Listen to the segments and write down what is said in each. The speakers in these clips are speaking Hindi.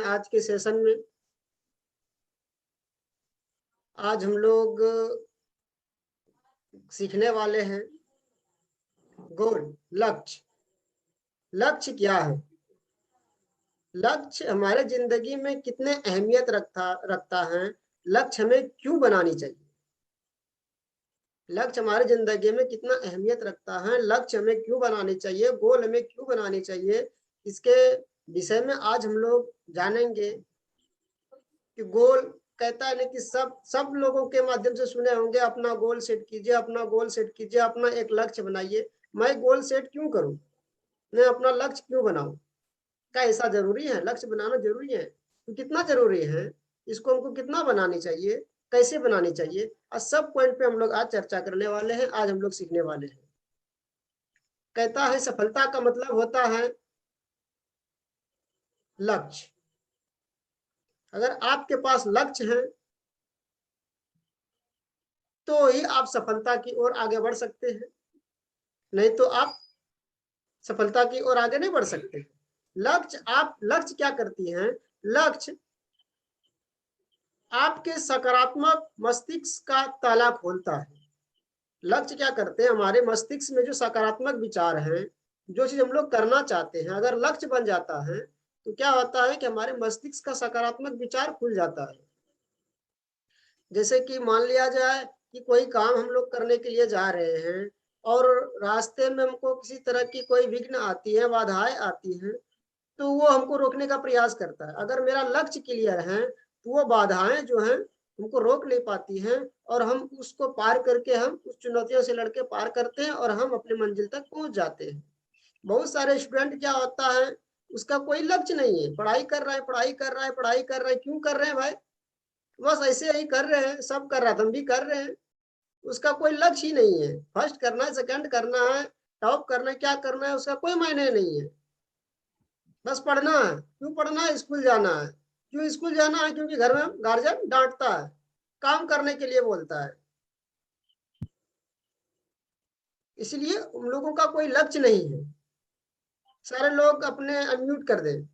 आज के सेशन में। आज हम लोग सीखने वाले हैं गोल, लक्ष्य। लक्ष्य क्या है? लक्ष्य हमारे जिंदगी में कितने अहमियत रखता है, लक्ष्य हमें क्यों बनानी चाहिए, लक्ष्य हमारे जिंदगी में कितना अहमियत रखता है, लक्ष्य हमें क्यों बनानी चाहिए, गोल हमें क्यों बनानी चाहिए, इसके विषय में आज हम लोग जानेंगे। कि गोल कहता है ना कि सब लोगों के माध्यम से सुने होंगे, अपना गोल सेट कीजिए, अपना गोल सेट कीजिए, अपना एक लक्ष्य बनाइए। मैं गोल सेट क्यों करूं, मैं अपना लक्ष्य क्यों बनाऊं? क्या ऐसा जरूरी है? लक्ष्य बनाना जरूरी है तो कितना जरूरी है, इसको हमको कितना बनानी चाहिए, कैसे बनानी चाहिए, और सब पॉइंट पे हम लोग आज चर्चा करने वाले हैं, आज हम लोग सीखने वाले हैं। कहता है सफलता का मतलब होता है लक्ष्य। अगर आपके पास लक्ष्य है तो ही आप सफलता की ओर आगे बढ़ सकते हैं, नहीं तो आप सफलता की ओर आगे नहीं बढ़ सकते। लक्ष्य क्या करती हैं? लक्ष्य आपके सकारात्मक मस्तिष्क का ताला खोलता है। लक्ष्य क्या करते हैं? हमारे मस्तिष्क में जो सकारात्मक विचार हैं, जो चीज हम लोग करना चाहते हैं, अगर लक्ष्य बन जाता है तो क्या होता है कि हमारे मस्तिष्क का सकारात्मक विचार खुल जाता है। जैसे कि मान लिया जाए कि कोई काम हम लोग करने के लिए जा रहे हैं और रास्ते में हमको किसी तरह की कोई विघ्न आती है, बाधाएं आती हैं, तो वो हमको रोकने का प्रयास करता है। अगर मेरा लक्ष्य क्लियर है तो वो बाधाएं जो हैं हमको रोक नहीं पाती हैं, और हम उसको पार करके, हम उस चुनौतियों से लड़के पार करते हैं और हम अपने मंजिल तक पहुंच जाते हैं। बहुत सारे स्टूडेंट क्या होता है, उसका कोई लक्ष्य नहीं है, पढ़ाई कर रहा है, पढ़ाई कर रहा है, पढ़ाई कर रहा है। क्यों कर रहे हैं भाई? बस ऐसे ही कर रहे हैं, सब कर रहा था हम भी कर रहे हैं। उसका कोई लक्ष्य ही नहीं है, फर्स्ट करना है, सेकंड करना है, टॉप करना है, क्या करना है उसका कोई मायने नहीं है। बस पढ़ना है। क्यों पढ़ना है? स्कूल जाना है। क्यों स्कूल जाना है? क्योंकि घर में गार्जियन डांटता है, काम करने के लिए बोलता है, इसलिए उन लोगों का कोई लक्ष्य नहीं है। सारे लोग अपने अनम्यूट कर दें।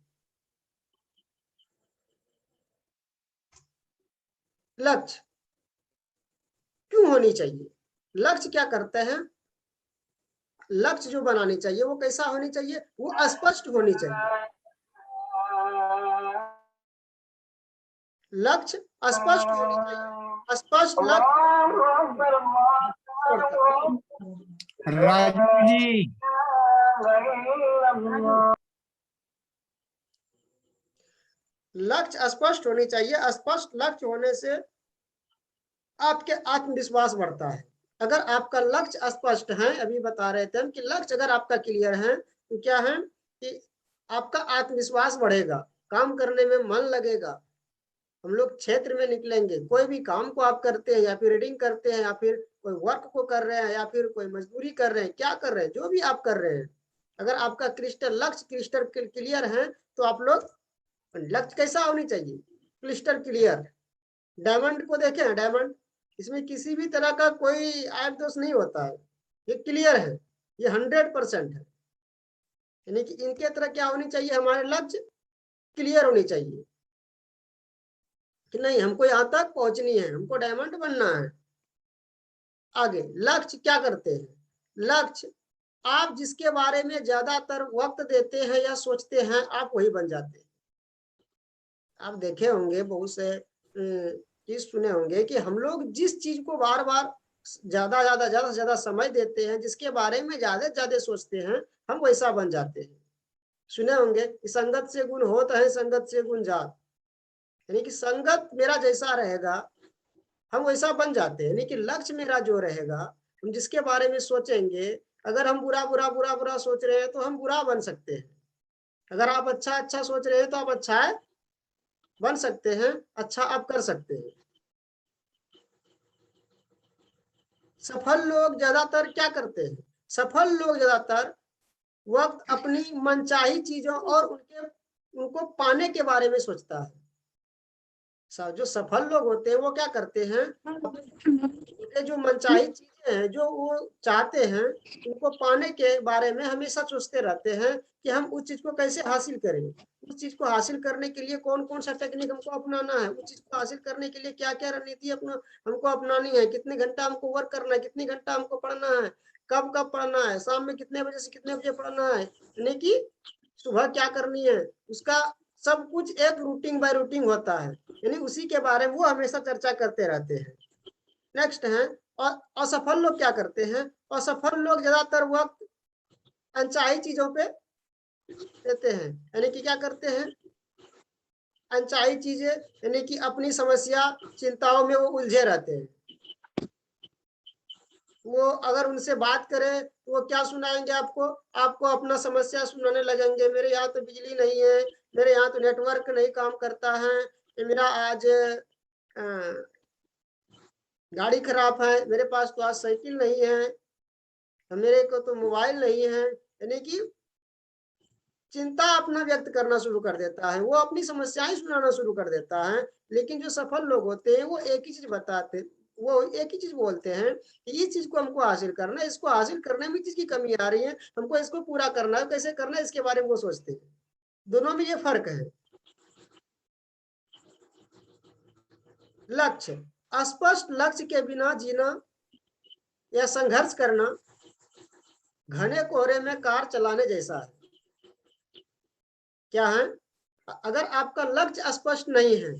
लक्ष्य क्यों होनी चाहिए? लक्ष्य क्या करते हैं? लक्ष्य जो बनानी चाहिए वो कैसा होनी चाहिए? वो स्पष्ट होनी चाहिए। लक्ष्य स्पष्ट होनी चाहिए। स्पष्ट लक्ष्य राजू जी, लक्ष्य स्पष्ट होनी चाहिए। स्पष्ट लक्ष्य होने से आपके आत्मविश्वास बढ़ता है। अगर आपका लक्ष्य स्पष्ट है, अभी बता रहे थे हम कि लक्ष्य अगर आपका क्लियर है तो क्या है कि आपका आत्मविश्वास बढ़ेगा, काम करने में मन लगेगा। हम लोग क्षेत्र में निकलेंगे, कोई भी काम को आप करते हैं, या फिर रीडिंग करते हैं, या फिर कोई वर्क को कर रहे हैं, या फिर कोई मजदूरी कर रहे हैं, क्या कर रहे हैं, जो भी आप कर रहे हैं, अगर आपका लक्ष्य क्रिस्टल क्लियर है तो आप लोग, लक्ष्य कैसा होनी चाहिए? Crystal clear. डायमंड को देखें, डायमंड, इसमें किसी भी तरह का कोई ऐप दोष नहीं होता है, ये क्लियर है, ये 100% है। यानी कि इनके तरह क्या होनी चाहिए? हमारे लक्ष्य क्लियर होनी चाहिए कि नहीं, हमको यहाँ तक पहुंचनी है, हमको डायमंड बनना है। आगे लक्ष्य क्या करते हैं? लक्ष्य आप जिसके बारे में ज्यादातर वक्त देते हैं या सोचते हैं, आप वही बन जाते हैं। आप देखे होंगे, बहुत से चीज सुने होंगे कि हम लोग जिस चीज को बार बार ज्यादा से ज्यादा समय देते हैं, जिसके बारे में ज्यादा से ज्यादा सोचते हैं, हम वैसा बन जाते हैं। सुने होंगे कि संगत से गुण होता है, संगत से गुण जात। यानी कि संगत मेरा जैसा रहेगा हम वैसा बन जाते हैं। यानी कि लक्ष्य मेरा जो रहेगा, हम जिसके बारे में सोचेंगे, अगर हम बुरा बुरा बुरा बुरा सोच रहे हैं तो हम बुरा बन सकते हैं। अगर आप अच्छा अच्छा सोच रहे हैं तो आप अच्छा बन सकते हैं, अच्छा आप कर सकते हैं। सफल लोग ज्यादातर क्या करते हैं? सफल लोग ज्यादातर वक्त अपनी मनचाही चीजों और उनको पाने के बारे में सोचता है। जो सफल लोग होते हैं वो क्या करते हैं, अपने जो मनचाही चीजें हैं जो वो चाहते हैं उनको पाने के बारे में हमेशा सोचते रहते हैं कि हम उस चीज को कैसे हासिल करें, उस चीज को हासिल करने के लिए कौन कौन सा टेक्निक हमको अपनाना है, उस चीज को हासिल करने के लिए क्या क्या रणनीति हमको अपनानी है, कितने घंटा हमको वर्क करना है, कितने घंटा हमको पढ़ना है, कब कब पढ़ना है, शाम में कितने बजे से कितने बजे पढ़ना है, यानी कि सुबह क्या करनी है, उसका सब कुछ एक रूटीन बाय रूटीन होता है, यानी उसी के बारे में वो हमेशा चर्चा करते रहते हैं। नेक्स्ट है, और असफल लोग क्या करते हैं, असफल लोग ज्यादातर वक्त अनचाही चीजों पे देते हैं, यानी कि क्या करते हैं, अनचाही चीजें, यानी कि अपनी समस्या चिंताओं में वो उलझे रहते हैं। वो अगर उनसे बात करें तो वो क्या सुनाएंगे आपको, आपको अपना समस्या सुनाने लगेंगे, मेरे यहाँ तो बिजली नहीं है, मेरे यहाँ तो नेटवर्क नहीं काम करता है, मेरा आज गाड़ी खराब है, मेरे पास तो आज साइकिल नहीं है, मेरे को तो मोबाइल नहीं है, यानी कि चिंता अपना व्यक्त करना शुरू कर देता है, वो अपनी समस्याएं सुनाना शुरू कर देता है। लेकिन जो सफल लोग होते हैं वो एक ही चीज बताते, वो एक ही चीज बोलते हैं कि इस चीज को हमको हासिल करना है, इसको हासिल करने में चीज की कमी आ रही है, हमको इसको पूरा करना है, कैसे करना है इसके बारे में वो सोचते हैं। दोनों में ये फर्क है। लक्ष्य, स्पष्ट लक्ष्य के बिना जीना या संघर्ष करना घने कोहरे में कार चलाने जैसा है। क्या है, अगर आपका लक्ष्य स्पष्ट नहीं है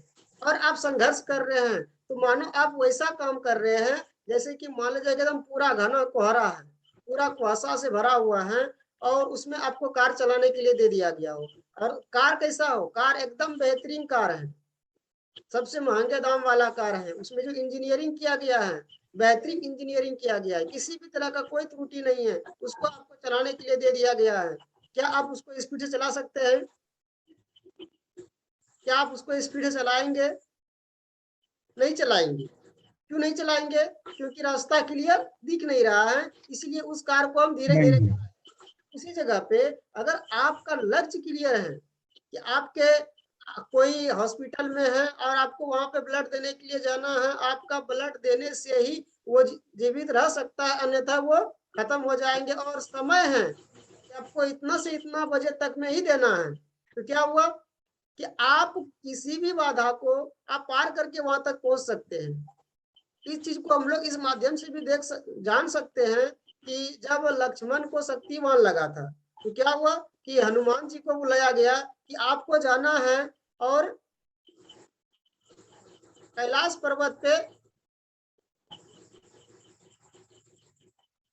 और आप संघर्ष कर रहे हैं तो मानो आप वैसा काम कर रहे हैं जैसे कि मान लीजिए एकदम पूरा घना कोहरा है, पूरा कुहासा से भरा हुआ है और उसमें आपको कार चलाने के लिए दे दिया गया हो, और कार कैसा हो, कार एकदम बेहतरीन कार है, सबसे महंगे दाम वाला कार है, उसमें जो इंजीनियरिंग किया गया है बेहतरीन इंजीनियरिंग किया गया है, किसी भी तरह का कोई त्रुटि नहीं है, उसको आपको चलाने के लिए दे दिया गया है। क्या आप उसको स्पीड से चला सकते हैं, क्या आप उसको स्पीड से चलाएंगे, नहीं चलाएंगे। क्यों नहीं चलाएंगे, क्योंकि रास्ता क्लियर दिख नहीं रहा है, इसलिए उस कार को हम धीरे धीरे नहीं, चलाएं। उसी जगह पे अगर आपका लक्ष्य क्लियर है कि आपके कोई हॉस्पिटल में है और आपको वहां पे ब्लड देने के लिए जाना है, आपका ब्लड देने से ही वो जीवित रह सकता है, अन्यथा वो खत्म हो जाएंगे, और समय है कि आपको इतना से इतना बजे तक में ही देना है, तो क्या हुआ कि आप किसी भी बाधा को आप पार करके वहां तक पहुंच सकते हैं। इस चीज को हम लोग इस माध्यम से भी जान सकते हैं कि जब लक्ष्मण को शक्तिमान लगा था तो क्या हुआ कि हनुमान जी को बुलाया गया कि आपको जाना है और कैलाश पर्वत पे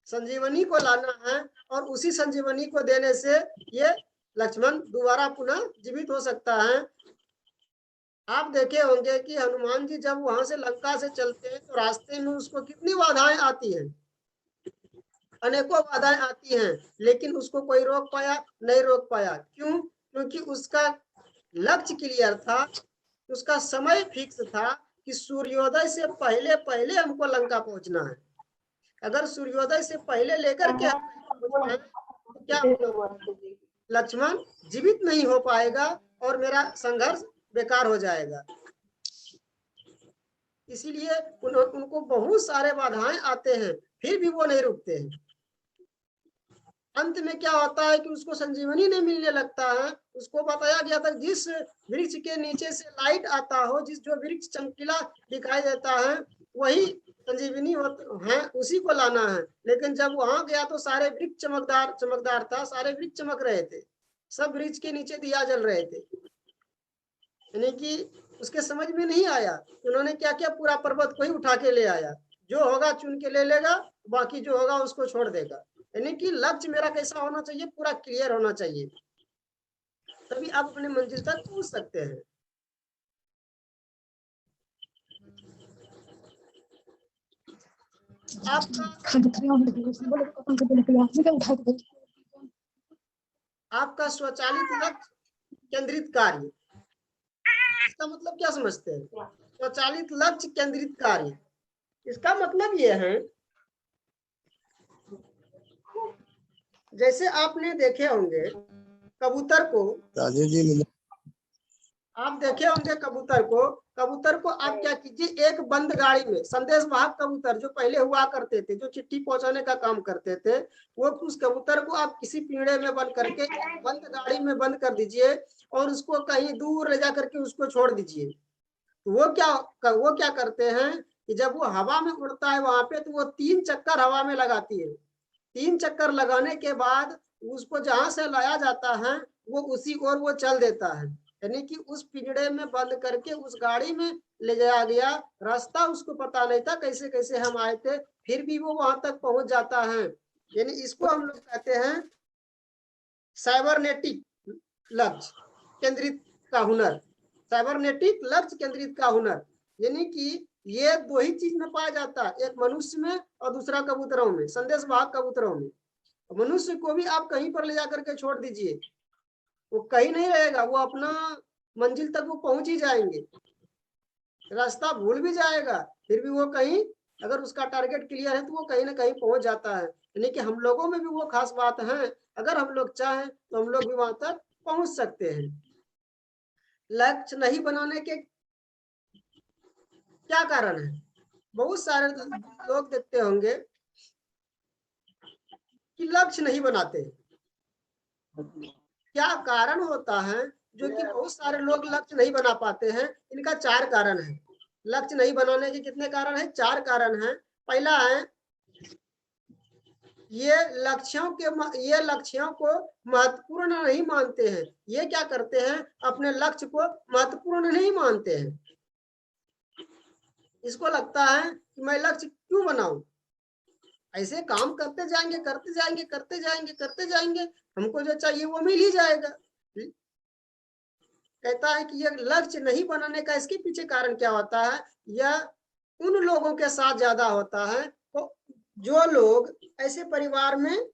संजीवनी को लाना है, और उसी संजीवनी को देने से ये लक्ष्मण दोबारा पुनः जीवित हो सकता है। आप देखे होंगे कि हनुमान जी जब वहां से लंका से चलते हैं तो रास्ते में उसको कितनी बाधाएं आती हैं, अनेकों बाधाएं आती हैं, लेकिन उसको कोई रोक पाया नहीं, रोक पाया, क्यों, क्योंकि उसका लक्ष्य क्लियर था, उसका समय फिक्स था कि सूर्योदय से पहले पहले हमको लंका पहुंचना है। अगर सूर्योदय से पहले लेकर के हम पहुंच पाए तो क्या लक्ष्मण जीवित नहीं हो पाएगा और मेरा संघर्ष बेकार हो जाएगा। इसीलिए उनको बहुत सारे बाधाएं आते हैं, फिर भी वो नहीं रुकते हैं। अंत में क्या होता है कि उसको संजीवनी नहीं मिलने लगता है। उसको बताया गया था जिस वृक्ष के नीचे से लाइट आता हो, जो वृक्ष चमकीला दिखाई देता है वही संजीवनी है, उसी को लाना है। लेकिन जब वहां गया तो सारे वृक्ष चमकदार चमकदार था, सारे वृक्ष चमक रहे थे, सब वृक्ष के नीचे दिया जल रहे थे, यानी कि उसके समझ में नहीं आया। उन्होंने क्या किया, पूरा पर्वत को ही उठा के ले आया, जो होगा चुन के ले लेगा, बाकी जो होगा उसको छोड़ देगा। यानी कि लक्ष्य मेरा कैसा होना चाहिए, पूरा क्लियर होना चाहिए, तभी आप अपने मंजिल तक पहुंच सकते हैं। आपका स्वचालित लक्ष्य केंद्रित कार्य, इसका मतलब क्या समझते हैं, स्वचालित लक्ष्य केंद्रित कार्य, इसका मतलब यह है जैसे आपने देखे होंगे कबूतर को, राजीव जी आप देखे होंगे कबूतर को आप क्या कीजिए, एक बंद गाड़ी में संदेश वाहक कबूतर जो पहले हुआ करते थे, जो चिट्ठी पहुंचाने का काम करते थे, वो उस कबूतर को आप किसी पिंजड़े में बंद करके बंद गाड़ी में बंद कर दीजिए और उसको कहीं दूर ले जा करके उसको छोड़ दीजिए। तो वो क्या करते हैं कि जब वो हवा में उड़ता है वहां पे, तो वो 3 चक्कर हवा में लगाती है। 3 चक्कर लगाने के बाद उसको जहां से लाया जाता है वो उसी ओर वो चल देता है, यानी कि उस पिंजड़े में बंद करके उस गाड़ी में ले जाया गया। रास्ता उसको पता नहीं था कैसे कैसे हम आए थे, फिर भी वो वहां तक पहुंच जाता है। यानी इसको हम लोग कहते हैं साइबरनेटिक लक्ष्य केंद्रित का हुनर। साइबरनेटिक लक्ष्य केंद्रित का हुनर, यानी कि ये 2 ही चीज में पाया जाता है, एक मनुष्य में और दूसरा कबूतरों में, संदेश वाहक कबूतरों में। मनुष्य को भी आप कहीं पर ले जाकर के छोड़ दीजिए, वो कहीं नहीं रहेगा, वो अपना मंजिल तक वो पहुंच ही जाएंगे। रास्ता भूल भी जाएगा फिर भी वो कहीं, अगर उसका टारगेट क्लियर है तो वो कहीं ना कहीं पहुंच जाता है। यानी कि हम लोगों में भी वो खास बात है, अगर हम लोग चाहें तो हम लोग भी वहां तक पहुंच सकते हैं। लक्ष्य नहीं बनाने के क्या कारण है? बहुत सारे लोग देखते होंगे कि लक्ष्य नहीं बनाते। क्या कारण होता है जो कि बहुत सारे लोग लक्ष्य नहीं बना पाते हैं? इनका 4 कारण है। लक्ष्य नहीं बनाने के कितने कारण हैं? 4 कारण हैं। पहला है, ये लक्ष्यों को महत्वपूर्ण नहीं मानते हैं। ये क्या करते हैं? अपने लक्ष्य को महत्वपूर्ण नहीं मानते हैं। इसको लगता है कि मैं लक्ष्य क्यों बनाऊं, ऐसे काम करते जाएंगे करते जाएंगे करते जाएंगे करते जाएंगे, हमको जो चाहिए वो मिल ही जाएगा। कहता है कि ये लक्ष्य नहीं बनाने का इसके पीछे कारण क्या होता है? यह उन लोगों के साथ ज्यादा होता है तो जो लोग ऐसे परिवार में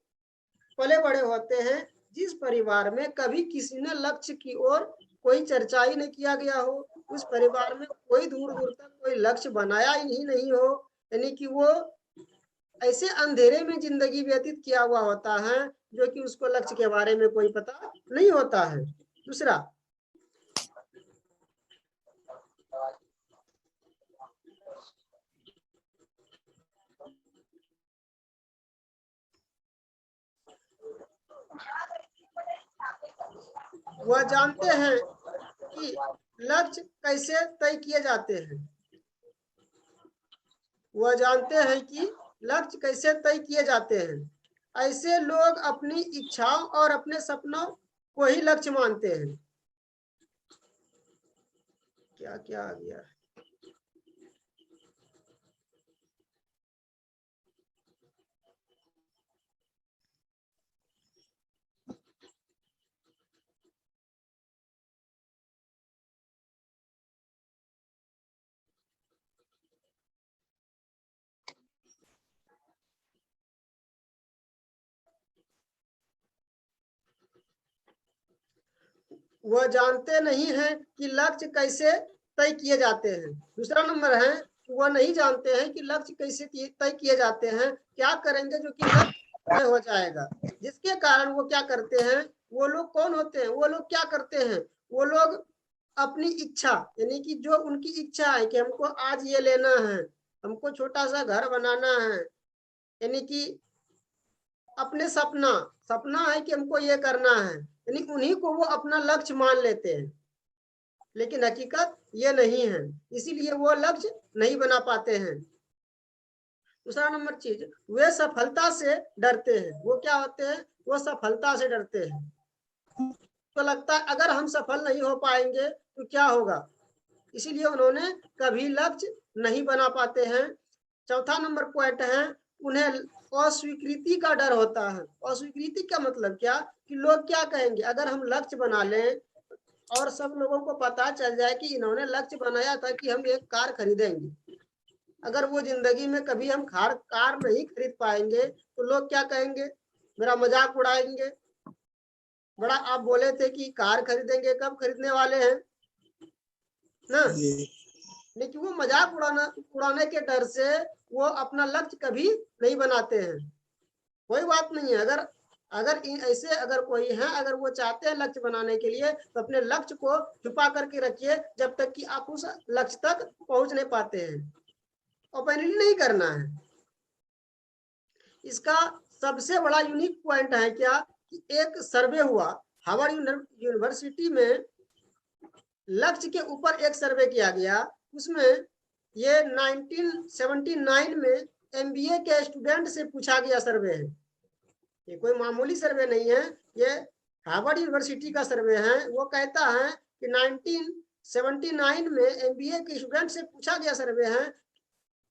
पले बड़े होते हैं जिस परिवार में कभी किसी ने लक्ष्य की ओर कोई चर्चा ही नहीं किया गया हो, उस परिवार में कोई दूर दूर तक कोई लक्ष्य बनाया ही नहीं हो, यानी कि वो ऐसे अंधेरे में जिंदगी व्यतीत किया हुआ होता है जो कि उसको लक्ष्य के बारे में कोई पता नहीं होता है। दूसरा, वह जानते हैं कि लक्ष्य कैसे तय किए जाते हैं। वह जानते हैं कि लक्ष्य कैसे तय किए जाते हैं। ऐसे लोग अपनी इच्छाओं और अपने सपनों को ही लक्ष्य मानते हैं। क्या क्या आ गया? वह जानते नहीं हैं कि लक्ष्य कैसे तय किए जाते हैं। दूसरा नंबर है, वह नहीं जानते हैं कि लक्ष्य कैसे तय किए जाते हैं, क्या करेंगे जो कि लक्ष्य तय हो जाएगा। जिसके कारण वो क्या करते हैं, वो लोग कौन होते हैं, वो लोग क्या करते हैं, वो लोग अपनी इच्छा, यानी कि जो उनकी इच्छा है कि हमको आज ये लेना है, हमको छोटा सा घर बनाना है, यानी कि अपने सपना सपना है कि हमको ये करना है, यानी उन्हीं को वो अपना लक्ष्य मान लेते हैं, लेकिन हकीकत ये नहीं है, इसीलिए वो लक्ष्य नहीं बना पाते हैं। दूसरा नंबर चीज, वे सफलता से डरते हैं। वो क्या होते हैं? वो सफलता से डरते हैं। तो लगता है अगर हम सफल नहीं हो पाएंगे तो क्या होगा, इसीलिए उन्होंने कभी लक्ष्य नहीं बना पाते हैं। चौथा नंबर पॉइंट है, उन्हें अस्वीकृति का डर होता है। अस्वीकृति का मतलब क्या, कि लोग क्या कहेंगे अगर हम लक्ष्य बना लें और सब लोगों को पता चल जाए कि इन्होंने लक्ष्य बनाया था कि हम एक कार खरीदेंगे, अगर वो जिंदगी में कभी हम कार नहीं खरीद पाएंगे तो लोग क्या कहेंगे, मेरा मजाक उड़ाएंगे। बड़ा आप बोले थे कि कार खरीदेंगे, कब खरीदने वाले हैं ना? लेकिन वो मजाक उड़ाने के डर से वो अपना लक्ष्य कभी नहीं बनाते हैं। कोई बात नहीं है, अगर अगर ऐसे अगर कोई है, अगर वो चाहते हैं लक्ष्य बनाने के लिए, तो अपने लक्ष्य को छुपा करके रखिए जब तक कि आप उस लक्ष्य तक पहुंच नहीं पाते हैं। ओपनली नहीं करना है। इसका सबसे बड़ा यूनिक पॉइंट है क्या कि एक सर्वे हुआ हार्वर्ड यूनिवर्सिटी में, लक्ष्य के ऊपर एक सर्वे किया गया। उसमें ये 1979 में एमबीए के स्टूडेंट से पूछा गया सर्वे है। ये कोई मामूली सर्वे नहीं है, ये हार्वर्ड यूनिवर्सिटी का सर्वे है। वो कहता है कि 1979 में एमबीए के स्टूडेंट से पूछा गया सर्वे है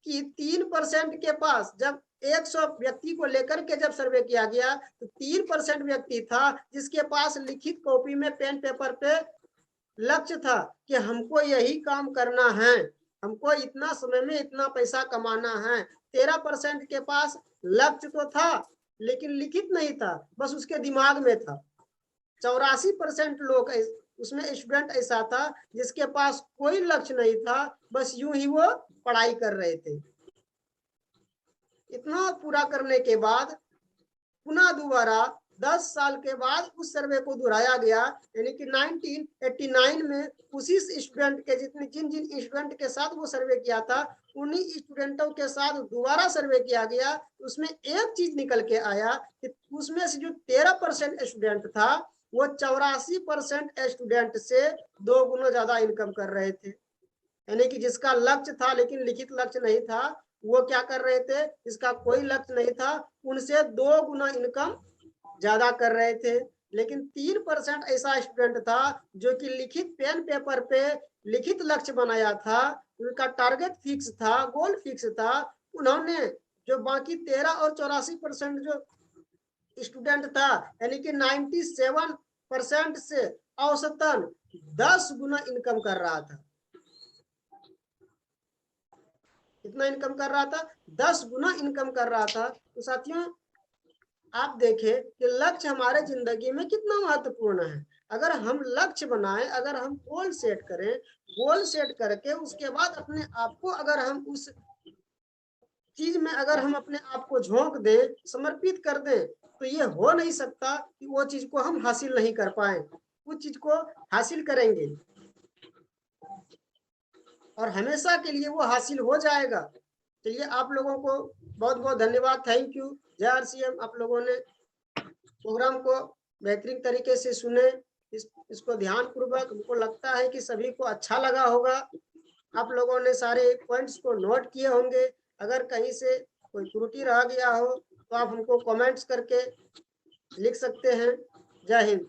कि 3% के पास, जब 100 व्यक्ति को लेकर के जब सर्वे किया गया तो 3% व्यक्ति था जिसके पास लिखित कॉपी में पेन पेपर पे लक्ष्य था कि हमको यही काम करना है, हमको इतना समय में इतना पैसा कमाना है। 13% के पास लक्ष्य तो था लेकिन लिखित नहीं था, बस उसके दिमाग में था। 84% लोग उसमें स्टूडेंट ऐसा था जिसके पास कोई लक्ष्य नहीं था, बस यूं ही वो पढ़ाई कर रहे थे। इतना पूरा करने के बाद पुनः दोबारा 10 साल के बाद उस सर्वे को दोहराया गया, यानी कि 1989 में उसी स्टूडेंट के जिन जिन स्टूडेंट के साथ वो सर्वे किया था उन्हीं स्टूडेंटों के साथ दोबारा सर्वे किया गया। उसमें एक चीज निकल के आया कि उसमें से जो 13% स्टूडेंट था वो 84% स्टूडेंट से 2 गुना ज्यादा इनकम कर रहे थे। यानी कि जिसका लक्ष्य था लेकिन लिखित लक्ष्य नहीं था, वो क्या कर रहे थे, जिसका कोई लक्ष्य नहीं था उनसे 2 गुना इनकम ज्यादा कर रहे थे। लेकिन 3% ऐसा स्टूडेंट था जो कि लिखित पेन पेपर पे लिखित लक्ष्य बनाया था, उनका टारगेट फिक्स था, गोल फिक्स था। उन्होंने जो बाकी 13 और 84% जो स्टूडेंट था, यानी कि 97% से औसतन 10 गुना इनकम कर रहा था। कितना इनकम कर रहा था, 10 गुना इनकम कर रहा था। तो साथियों आप देखें कि लक्ष्य हमारे जिंदगी में कितना महत्वपूर्ण है। अगर हम लक्ष्य बनाएं, अगर हम गोल सेट करें, गोल सेट करके उसके बाद अपने आप को अगर हम उस चीज में अगर हम अपने आप को झोंक दें, समर्पित कर दें, तो ये हो नहीं सकता कि वो चीज को हम हासिल नहीं कर पाए। उस चीज को हासिल करेंगे और हमेशा के लिए वो हासिल हो जाएगा। चलिए आप लोगों को बहुत बहुत धन्यवाद, थैंक यू। जय आरसीएम। आप लोगों ने प्रोग्राम को बेहतरीन तरीके से सुने, इसको ध्यान पूर्वक, हमको लगता है कि सभी को अच्छा लगा होगा। आप लोगों ने सारे पॉइंट्स को नोट किए होंगे। अगर कहीं से कोई त्रुटि रह गया हो तो आप हमको कमेंट्स करके लिख सकते हैं। जय हिंद।